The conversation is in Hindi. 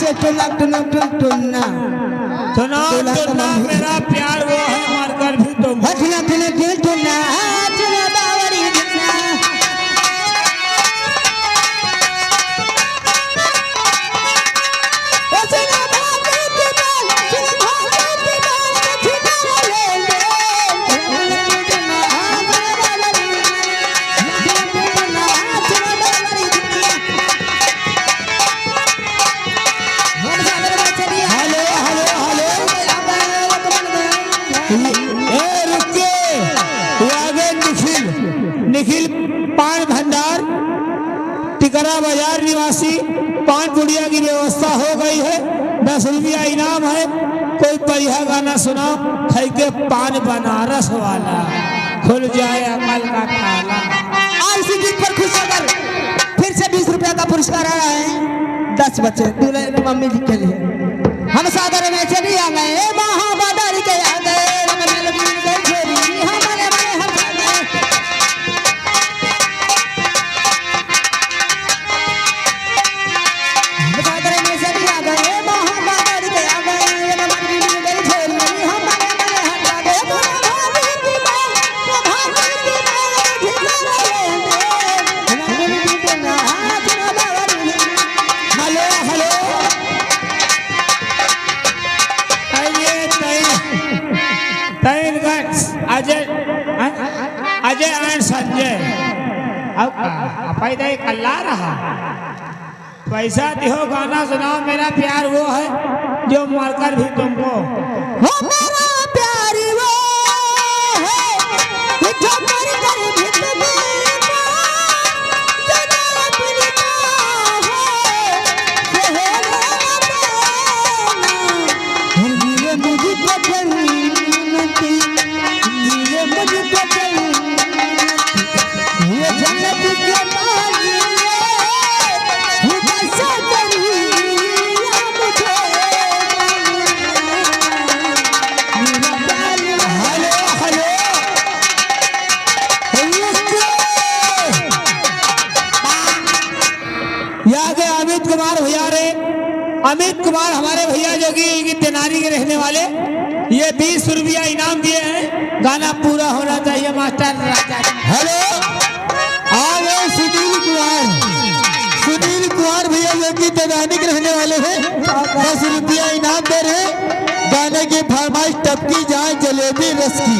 से टुना टुना टुना सुना टुना मेरा प्यार वो है मारकर भी तुम टुना टुना टुना टुना बावरी टुना निखिल पान भंडार टिकरा बाजार निवासी पान पुड़िया की व्यवस्था हो गई है। 10 रुपया इनाम है। कोई बढ़िया गाना सुनाओ। खाई के पान बनारस वाला खुल जाए अकल का ताला। आज इसी गीत पर खुश होकर फिर से 20 रुपया का पुरस्कार आ रहा है 10 बच्चे दूल्हे की मम्मी जी के लिए। हम सागर में चली आ गए महाबादल के आ गए अजय एंड संजय पैदा कल्ला रहा। पैसा दिहो गाना सुनाओ। मेरा प्यार वो है जो मारकर भी तुमको हो मेरा प्यार वो है जो मारकर भी तुमको अमित कुमार हमारे भैया जो कि तेनाली के रहने वाले ये 20 रुपया इनाम दिए हैं। गाना पूरा होना चाहिए मास्टर राजा। हेलो आओ सुनील कुमार भैया जो कि तेनाली के रहने वाले हैं 10 रुपया इनाम दे रहे। गाने की फरमाइश टपकी जाए जलेबी रस की।